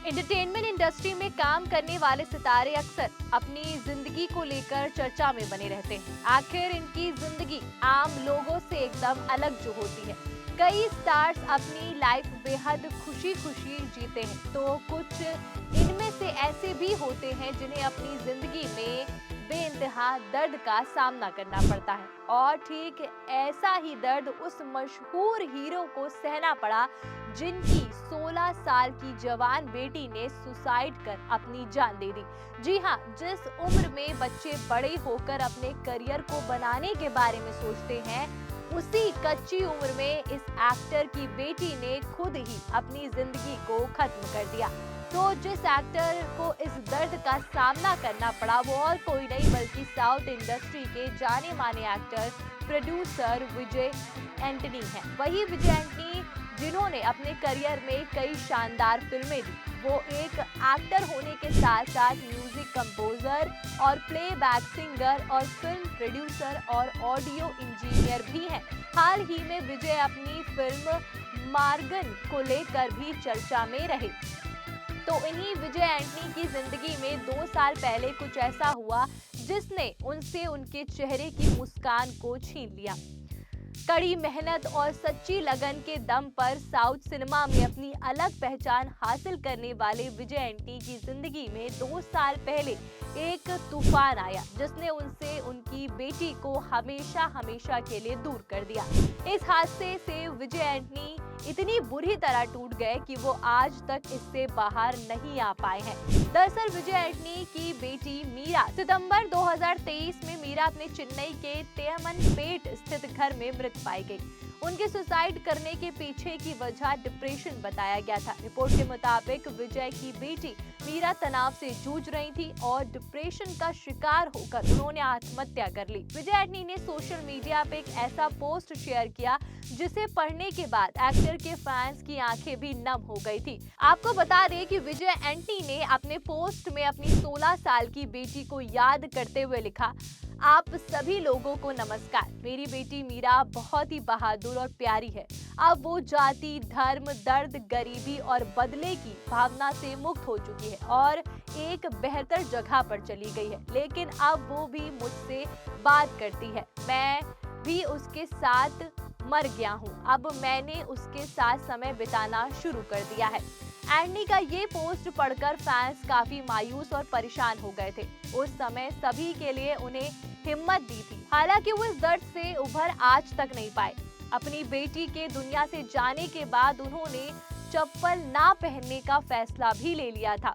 Entertainment industry में काम करने वाले सितारे अक्सर अपनी जिंदगी को लेकर चर्चा में बने रहते हैं। आखिर इनकी जिंदगी आम लोगों से एकदम अलग जो होती है। कई स्टार्स अपनी लाइफ बेहद खुशी खुशी जीते हैं, तो कुछ इनमें से ऐसे भी होते हैं जिन्हें अपनी जिंदगी में बेइंतहा दर्द का सामना करना पड़ता है। और ठीक ऐसा ही दर्द उस मशहूर हीरो को सहना पड़ा जिनकी 16 साल की जवान बेटी ने सुसाइड कर अपनी जान दे दी। जी हाँ, जिस उम्र में बच्चे बड़े होकर अपने करियर को बनाने के बारे में सोचते हैं, उसी कच्ची उम्र में इस एक्टर की बेटी ने खुद ही अपनी जिंदगी को खत्म कर दिया। तो जिस एक्टर को इस दर्द का सामना करना पड़ा वो और कोई नहीं बल्कि साउथ इंडस्ट्री के जाने माने एक्टर प्रोड्यूसर विजय एंटनी हैं। वही विजय एंटनी जिन्होंने अपने करियर में कई शानदार फिल्में दी। वो एक एक्टर होने के साथ साथ म्यूजिक कंपोजर और प्लेबैक सिंगर और फिल्म प्रोड्यूसर और ऑडियो इंजीनियर भी हैं। हाल ही में विजय अपनी फिल्म मार्गन को लेकर भी चर्चा में रहे। तो इन्हीं विजय एंटनी की जिंदगी में 2 साल पहले कुछ ऐसा हुआ जिसने उनसे उनके चेहरे की मुस्कान को छीन लिया। कड़ी मेहनत और सच्ची लगन के दम पर साउथ सिनेमा में अपनी अलग पहचान हासिल करने वाले विजय एंटनी की जिंदगी में 2 साल पहले एक तूफान आया जिसने उनसे उनकी बेटी को हमेशा हमेशा के लिए दूर कर दिया। इस हादसे से विजय एंटनी इतनी बुरी तरह टूट गए कि वो आज तक इससे बाहर नहीं आ पाए हैं। दरअसल विजय एंटनी की बेटी मीरा सितंबर 2023 में मीरा अपने चेन्नई के तेमनपेट स्थित घर में मृत पाई गई। उनके सुसाइड करने के पीछे की वजह डिप्रेशन बताया गया था। रिपोर्ट के मुताबिक विजय की बेटी मीरा तनाव से जूझ रही थी और डिप्रेशन का शिकार होकर उन्होंने आत्महत्या कर ली। विजय एंटनी ने सोशल मीडिया पे एक ऐसा पोस्ट शेयर किया जिसे पढ़ने के बाद एक्टर के फैंस की आंखें भी नम हो गई थी। आपको बता दें कि विजय एंटनी ने अपने पोस्ट में अपनी 16 साल की बेटी को याद करते हुए लिखा, आप सभी लोगों को नमस्कार। मेरी बेटी मीरा बहुत ही बहादुर और प्यारी है। अब वो जाति, धर्म, दर्द, गरीबी और बदले की भावना से मुक्त हो चुकी है और एक बेहतर जगह पर चली गई है। लेकिन अब वो भी मुझसे बात करती है। मैं भी उसके साथ मर गया हूँ। अब मैंने उसके साथ समय बिताना शुरू कर दिया है। एंटनी का ये पोस्ट पढ़कर फैंस काफी मायूस और परेशान हो गए थे। उस समय सभी के लिए उन्हें हिम्मत दी थी। हालांकि वो इस दर्द से उभर आज तक नहीं पाए। अपनी बेटी के दुनिया से जाने के बाद उन्होंने चप्पल ना पहनने का फैसला भी ले लिया था।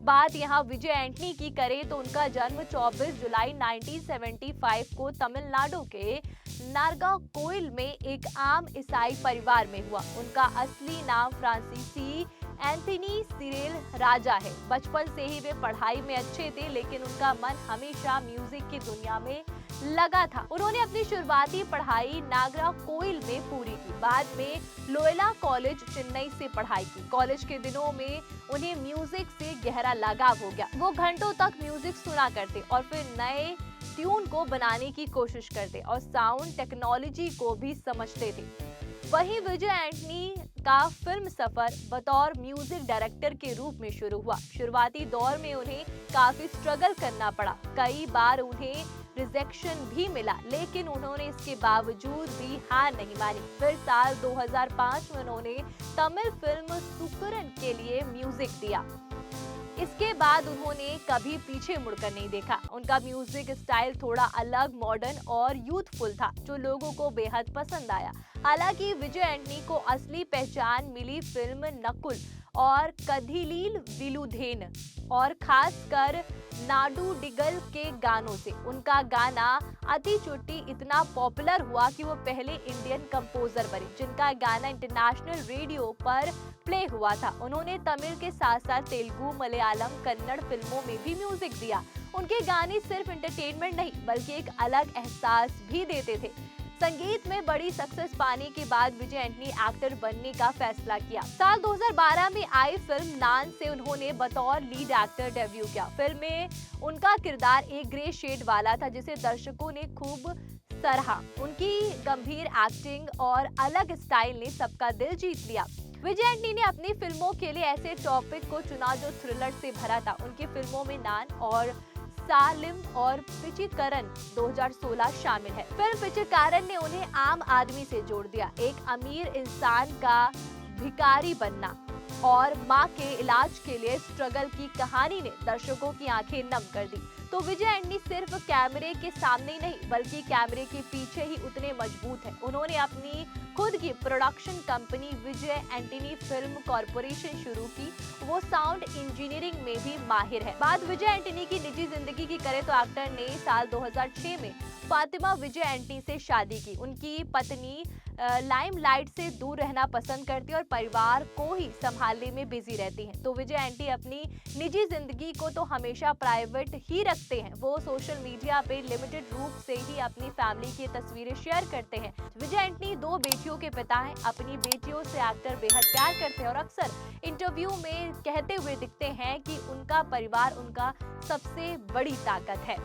बात यहाँ विजय एंटनी की करें तो उनका जन्म 24 जुलाई 1975 को तमिलनाडु के नागरकोइल में एक आम ईसाई परिवार में हुआ। उनका असली नाम फ्रांसीसी एंथनी सिरिल राजा है। बचपन से ही वे पढ़ाई में अच्छे थे, लेकिन उनका मन हमेशा म्यूजिक की दुनिया में लगा था। उन्होंने अपनी शुरुआती पढ़ाई नागरकोइल में पूरी की। बाद में लोयला कॉलेज चेन्नई से पढ़ाई की। कॉलेज के दिनों में उन्हें म्यूजिक से गहरा लगाव हो गया। वो घंटों तक म्यूजिक सुना करते और फिर नए ट्यून को बनाने की कोशिश करते और साउंड टेक्नोलॉजी को भी समझते थे। वहीं विजय एंटनी का फिल्म सफर बतौर म्यूजिक डायरेक्टर के रूप में शुरू हुआ। शुरुआती दौर में उन्हें काफी स्ट्रगल करना पड़ा। कई बार उन्हें रिजेक्शन भी मिला, लेकिन उन्होंने इसके बावजूद भी हार नहीं मानी। फिर साल 2005 में उन्होंने तमिल फिल्म सुकरन के लिए म्यूजिक दिया। इसके बाद उन्होंने कभी पीछे मुड़कर नहीं देखा। उनका म्यूजिक स्टाइल थोड़ा अलग, मॉडर्न और यूथफुल था, जो लोगों को बेहद पसंद आया। हालांकि विजय एंटनी को असली पहचान मिली फिल्म नकुल और कथिलील विलुधेन और खासकर नाडू डिगल के गानों से। उनका गाना अति चुट्टी इतना पॉपुलर हुआ कि वो पहले इंडियन कंपोजर बने जिनका गाना इंटरनेशनल रेडियो पर प्ले हुआ था। उन्होंने तमिल के साथ साथ तेलुगु, मलयालम, कन्नड़ फिल्मों में भी म्यूजिक दिया। उनके गाने सिर्फ एंटरटेनमेंट नहीं बल्कि एक अलग एहसास भी देते थे। संगीत में बड़ी सक्सेस पाने के बाद विजय एंटनी एक्टर बनने का फैसला किया। साल 2012 में आई फिल्म नान से उन्होंने बतौर लीड एक्टर डेब्यू किया। फिल्म में उनका किरदार एक ग्रे शेड वाला था जिसे दर्शकों ने खूब सराहा। उनकी गंभीर एक्टिंग और अलग स्टाइल ने सबका दिल जीत लिया। विजय एंटनी ने अपनी फिल्मों के लिए ऐसे टॉपिक को चुना जो थ्रिलर से भरा था। उनकी फिल्मों में नान और सालिम और पिचिकरन 2016 शामिल है। फिल्म पिचिकरन ने उन्हें आम आदमी से जोड़ दिया। एक अमीर इंसान का भिखारी बनना और मां के इलाज के लिए स्ट्रगल की कहानी ने दर्शकों की आंखें नम कर दी। तो विजय एंटनी सिर्फ कैमरे के सामने ही नहीं बल्कि कैमरे के पीछे ही उतने मजबूत हैं। उन्होंने अपनी खुद की प्रोडक्शन कंपनी विजय एंटनी फिल्म कॉर्पोरेशन शुरू की। वो साउंड इंजीनियरिंग में भी माहिर है। बात विजय एंटनी की निजी जिंदगी की करें तो एक्टर ने साल 2006 में फातिमा विजय एंटनी से शादी की। उनकी पत्नी लाइमलाइट से दूर रहना पसंद करती है और परिवार को ही संभालने में बिजी रहती हैं। तो विजय एंटनी अपनी निजी जिंदगी को तो हमेशा प्राइवेट ही रखते हैं। वो सोशल मीडिया पे लिमिटेड रूप से ही अपनी फैमिली की तस्वीरें शेयर करते हैं। विजय एंटनी 2 बेटियों के पिता हैं। अपनी बेटियों से एक्टर बेहद प्यार करते हैं और अक्सर इंटरव्यू में कहते हुए दिखते हैं कि उनका परिवार उनका सबसे बड़ी ताकत है।